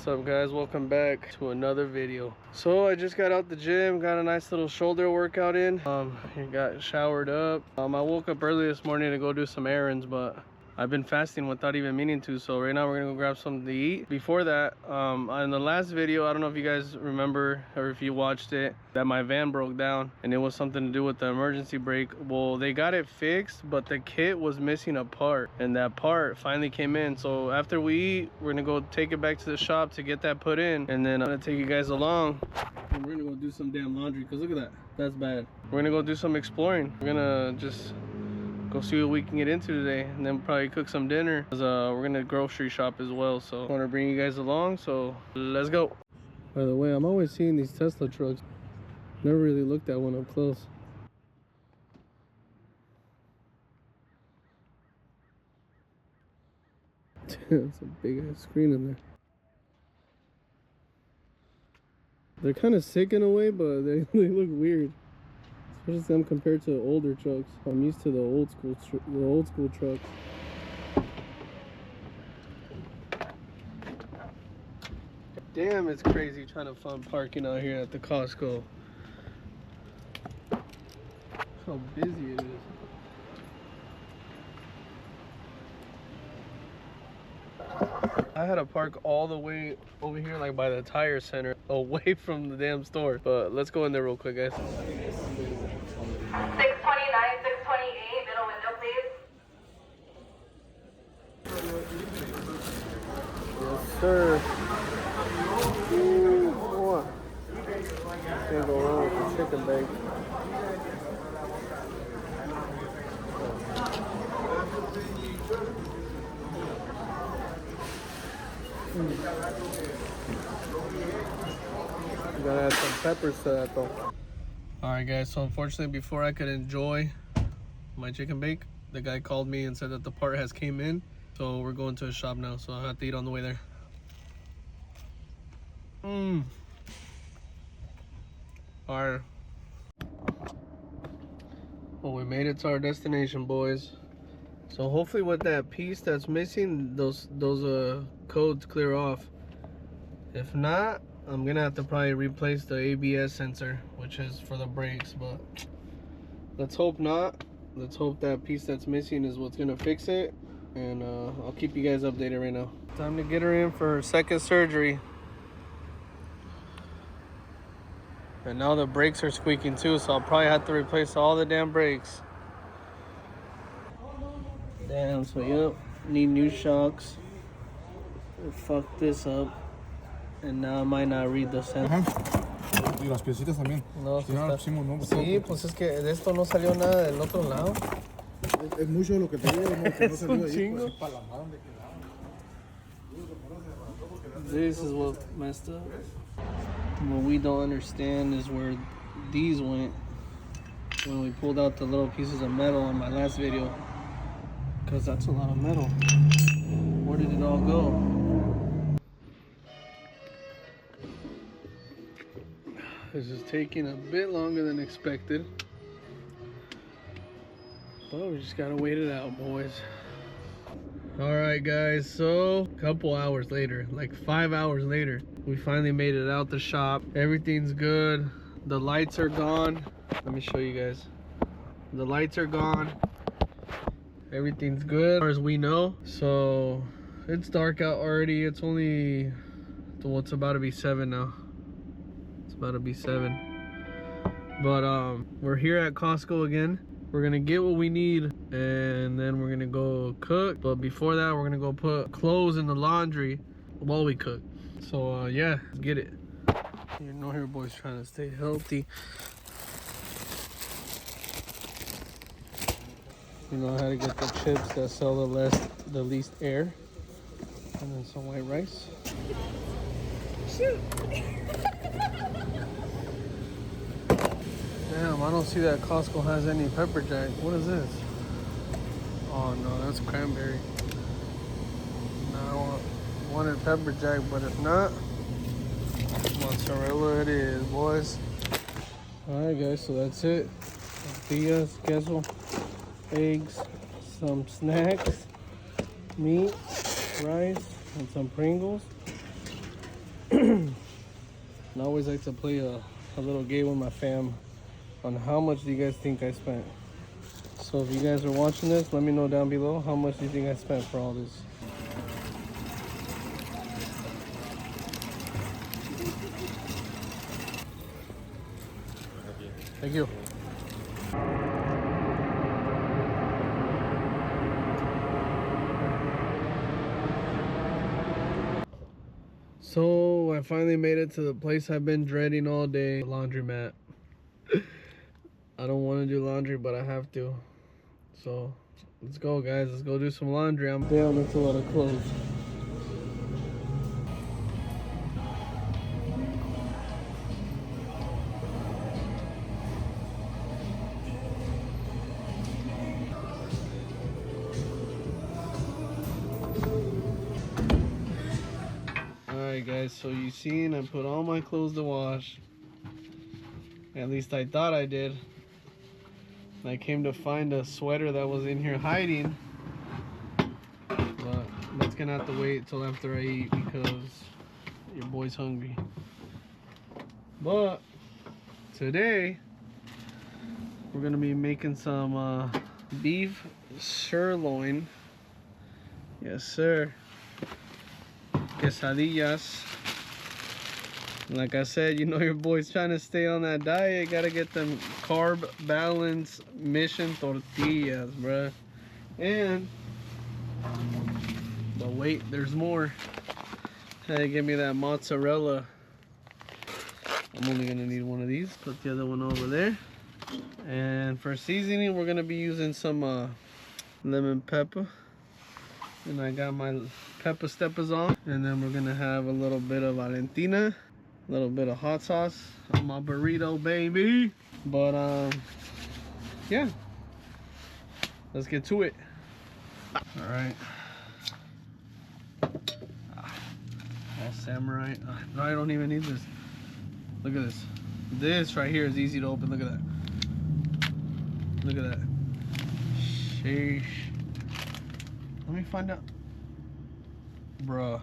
What's up guys, welcome back to another video. So I just got out the gym, got a nice little shoulder workout in. Got showered up. I woke up early this morning to go do some errands, but I've been fasting without even meaning to. So right now we're gonna go grab something to eat. Before that, in the last video, I don't know if you guys remember or if you watched it, that my van broke down and it was something to do with the emergency brake. Well, they got it fixed, but the kit was missing a part, and that part finally came in. So after we eat, we're gonna go take it back to the shop to get that put in, and then I'm gonna take you guys along and we're gonna go do some damn laundry, because look at that, that's bad. We're gonna go do some exploring. We're gonna just go see what we can get into today, and then probably cook some dinner, because we're gonna grocery shop as well. So I want to bring you guys along, so let's go. By the way, I'm always seeing these Tesla trucks. Never really looked at one up close. It's a big ass screen in there. They're kind of sick in a way, but they look weird. Especially them compared to older trucks. I'm used to the old school trucks. Damn, it's crazy trying to find parking out here at the Costco. How busy it is. I had to park all the way over here, like by the tire center, away from the damn store. But let's go in there real quick, guys. 629, 628, middle window, please. Yes, sir. Ooh, boy. Can't go wrong with the chicken bake. You gotta add some peppers to that though. Alright guys, so unfortunately before I could enjoy my chicken bake, the guy called me and said that the part has came in. So we're going to a shop now, so I'll have to eat on the way there. Alright. Well, we made it to our destination, boys. So hopefully with that piece that's missing, those codes clear off. If not, I'm gonna have to probably replace the ABS sensor, which is for the brakes, but let's hope not. Let's hope that piece that's missing is what's gonna fix it, and I'll keep you guys updated right now. Time to get her in for her second surgery. And now the brakes are squeaking too, so I'll probably have to replace all the damn brakes. Damn, so yep, need new shocks. Fuck this up. And now I might not read the sentence. Y las piecitas también. No, si no las pusimos, no. Sí, pues es que de esto no salió nada del otro lado. Es mucho de lo que te digo, ¿no? Que no Es un salió ahí, chingo. pues, para la madre donde quedaba. This is what messed up. What we don't understand is where these went when we pulled out the little pieces of metal on my last video. Because that's a lot of metal. Where did it all go? This is taking a bit longer than expected. But we just gotta wait it out, boys. Alright guys, so a couple hours later, like 5 hours later, we finally made it out the shop. Everything's good. The lights are gone. Let me show you guys. The lights are gone. Everything's good as far as we know. So it's dark out already. It's only, well, it's about to be 7 now. It's about to be 7. But we're here at Costco again. We're gonna get what we need, and then we're gonna go cook. But before that, we're gonna go put clothes in the laundry while we cook. So yeah, let's get it. You know, here boys trying to stay healthy. You know how to get the chips that sell the least air, and then some white rice. Shoot! Damn, I don't see that Costco has any pepper jack. What is this? Oh no, that's cranberry. Now I wanted pepper jack, but if not, mozzarella it is, boys. Alright guys, so that's it. Tortillas, queso, eggs, some snacks, meat, rice, and some Pringles. And I always like to play a little game with my fam on how much do you guys think I spent. So if you guys are watching this, let me know down below how much do you think I spent for all this. Thank you. So I finally made it to the place I've been dreading all day, the laundromat. I don't want to do laundry, but I have to. So let's go, guys. Let's go do some laundry. I'm down. That's a lot of clothes. Alright guys, so you seen I put all my clothes to wash. At least I thought I did. And I came to find a sweater that was in here hiding. But that's gonna have to wait till after I eat because your boy's hungry. But today we're gonna be making some beef sirloin. Yes sir. Quesadillas. Like I said, you know your boy's trying to stay on that diet. Gotta get them carb balance mission tortillas, bruh. And but wait, there's more. Hey, give me that mozzarella. I'm only gonna need one of these. Put the other one over there. And for seasoning, we're gonna be using some lemon pepper. And I got my pepper steppers on. And then we're gonna have a little bit of Valentina, a little bit of hot sauce on my burrito, baby. But yeah, let's get to it. All right. All samurai. No, I don't even need this. Look at this. This right here is easy to open. Look at that. Look at that. Sheesh. Let me find out. Bruh.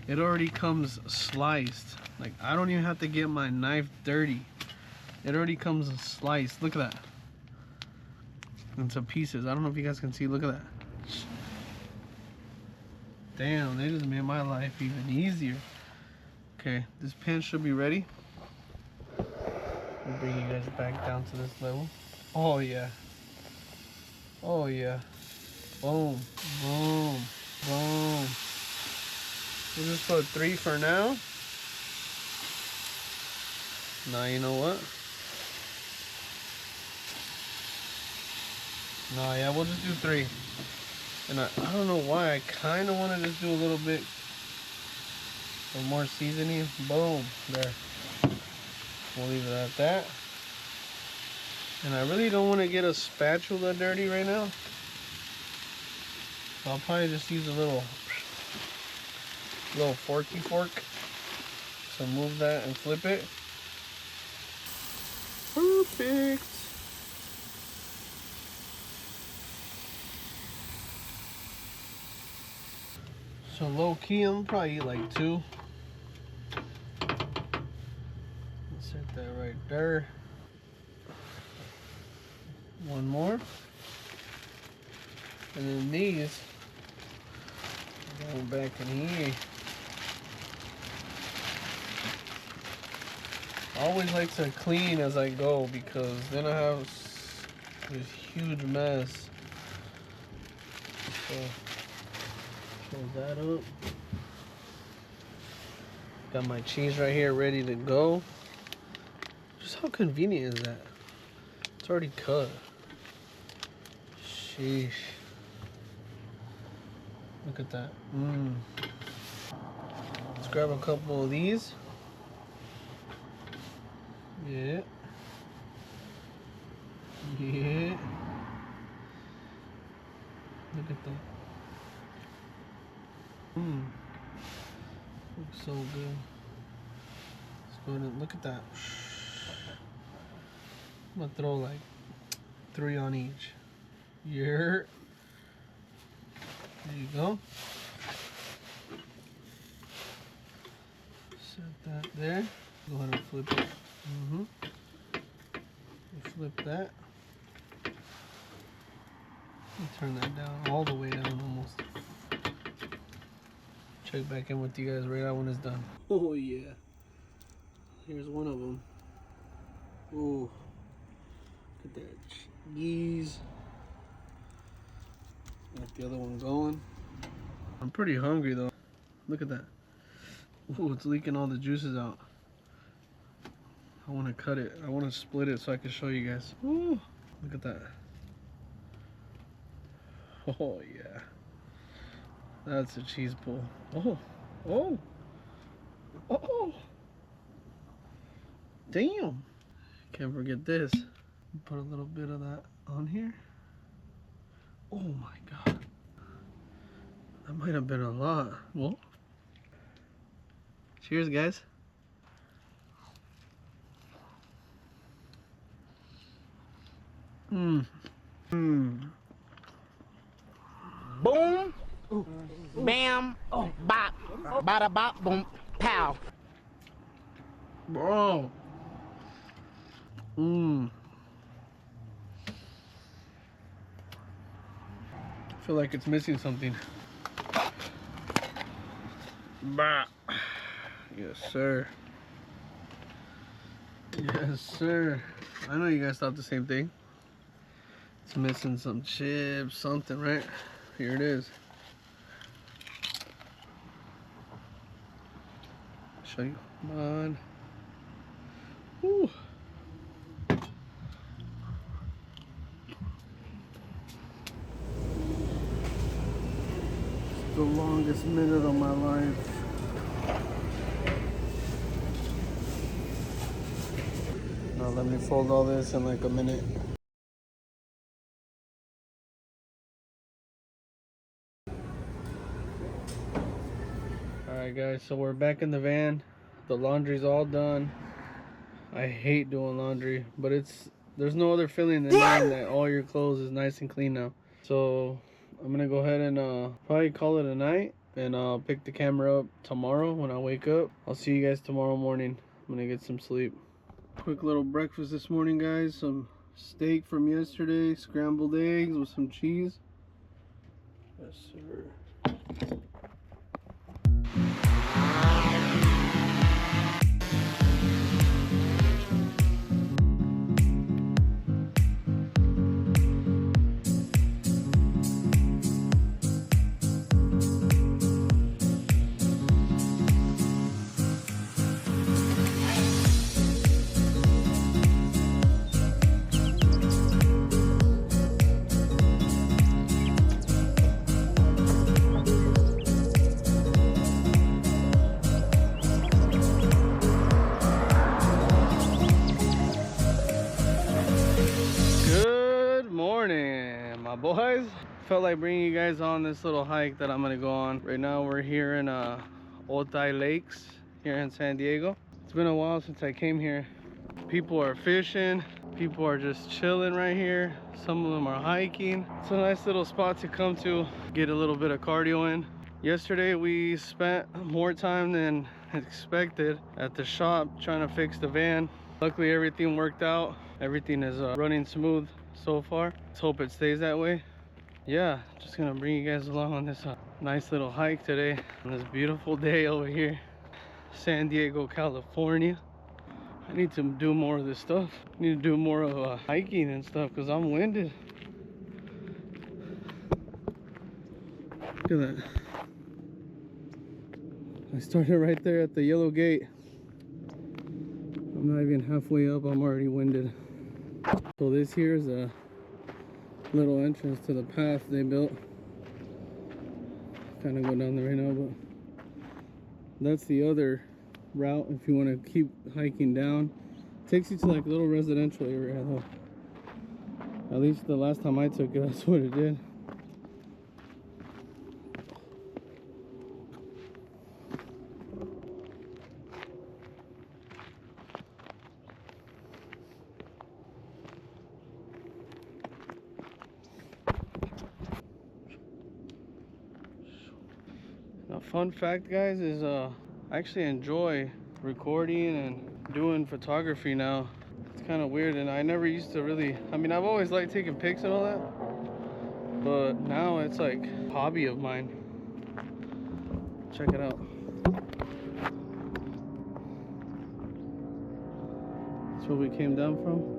It already comes sliced. Like, I don't even have to get my knife dirty. It already comes sliced. Look at that. Into pieces. I don't know if you guys can see. Look at that. Damn, they just made my life even easier. Okay, this pan should be ready. I'll bring you guys back down to this level. Oh, yeah. Oh, yeah. Boom, boom, boom. We'll just put 3 for now. Now you know what? No, yeah, we'll just do 3. And I don't know why, I kind of want to just do a little bit of more seasoning. Boom, there. We'll leave it at that. And I really don't want to get a spatula dirty right now. So I'll probably just use a little forky fork to move that and flip it. Perfect. So low key, I'm probably eat like 2. Insert that right there. One more. And then these going back in here. I always like to clean as I go because then I have this huge mess. So close that up. Got my cheese right here ready to go. Just how convenient is that? It's already cut. Sheesh. Look at that. Let's grab a couple of these. Yeah. Yeah. Look at that. Looks so good. Let's go ahead and look at that. I'm gonna throw like 3 on each. Yeah. There you go. Set that there. Go ahead and flip it. Flip that. Turn that down, all the way down almost. Check back in with you guys right now when it's done. Oh yeah. Here's one of them. Oh, look at that cheese. Got the other one going. I'm pretty hungry though. Look at that. Oh, it's leaking all the juices out. I want to cut it. I want to split it so I can show you guys. Ooh, look at that. Oh yeah. That's a cheese pull. Oh, oh, oh. Damn. Can't forget this. Put a little bit of that on here. Oh my God. That might have been a lot. Well, cheers, guys. Mmm. Mmm. Boom, bam, bop, bada bop, boom, pow. Bro. Mmm. I feel like it's missing something. Bah. Yes, sir. Yes, sir. I know you guys thought the same thing. It's missing some chips, something, right? Here it is. Show you. Come on. Woo. It's the longest minute of my life. Now let me fold all this in like a minute. Alright guys, so we're back in the van. The laundry's all done. I hate doing laundry, but there's no other feeling than knowing that all your clothes is nice and clean now. So I'm gonna go ahead and probably call it a night, and I'll pick the camera up tomorrow when I wake up. I'll see you guys tomorrow morning. I'm gonna get some sleep. Quick little breakfast this morning, guys. Some steak from yesterday, scrambled eggs with some cheese. Yes, sir. My boys, felt like bringing you guys on this little hike that I'm gonna go on. Right now we're here in Otay Lakes here in San Diego. It's been a while since I came here. People are fishing, people are just chilling right here. Some of them are hiking. It's a nice little spot to come to, get a little bit of cardio in. Yesterday we spent more time than expected at the shop trying to fix the van. Luckily everything worked out. Everything is running smooth so far. Let's hope it stays that way. Yeah, just gonna bring you guys along on this nice little hike today on this beautiful day over here, San Diego, California. I need to do more of this stuff. I need to do more of hiking and stuff because I'm winded. Look at that. I started right there at the yellow gate. I'm not even halfway up, I'm already winded. So this here is a little entrance to the path they built. Kind of go down there right now, but that's the other route if you want to keep hiking down. It takes you to like a little residential area though. At least the last time I took it, that's what it did. Now, fun fact, guys, is I actually enjoy recording and doing photography now. It's kind of weird, and I never used to really, I mean, I've always liked taking pics and all that, but now it's like a hobby of mine. Check it out. That's where we came down from.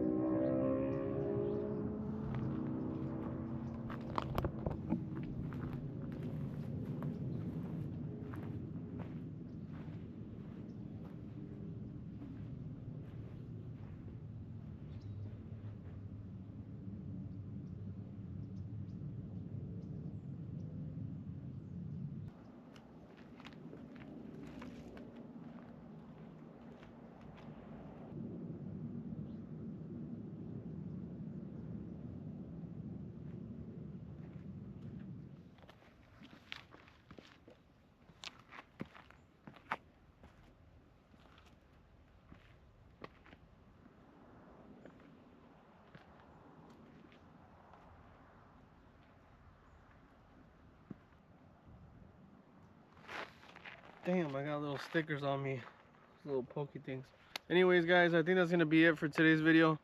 Damn, I got little stickers on me. Little pokey things. Anyways, guys, I think that's gonna be it for today's video.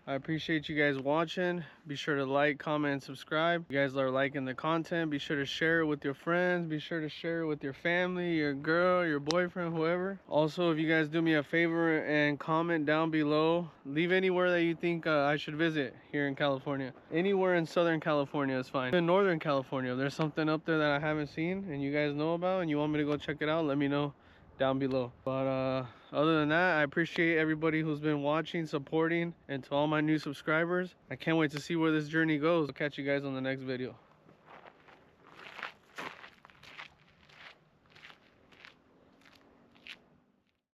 I appreciate you guys watching. Be sure to like, comment, and subscribe. If you guys are liking the content, be sure to share it with your friends. Be sure to share it with your family, your girl, your boyfriend, whoever. Also, if you guys do me a favor and comment down below, leave anywhere that you think I should visit here in California. Anywhere in Southern California is fine. In Northern California, if there's something up there that I haven't seen and you guys know about and you want me to go check it out, let me know down below. But other than that, I appreciate everybody who's been watching, supporting, and to all my new subscribers, I can't wait to see where this journey goes. I'll catch you guys on the next video.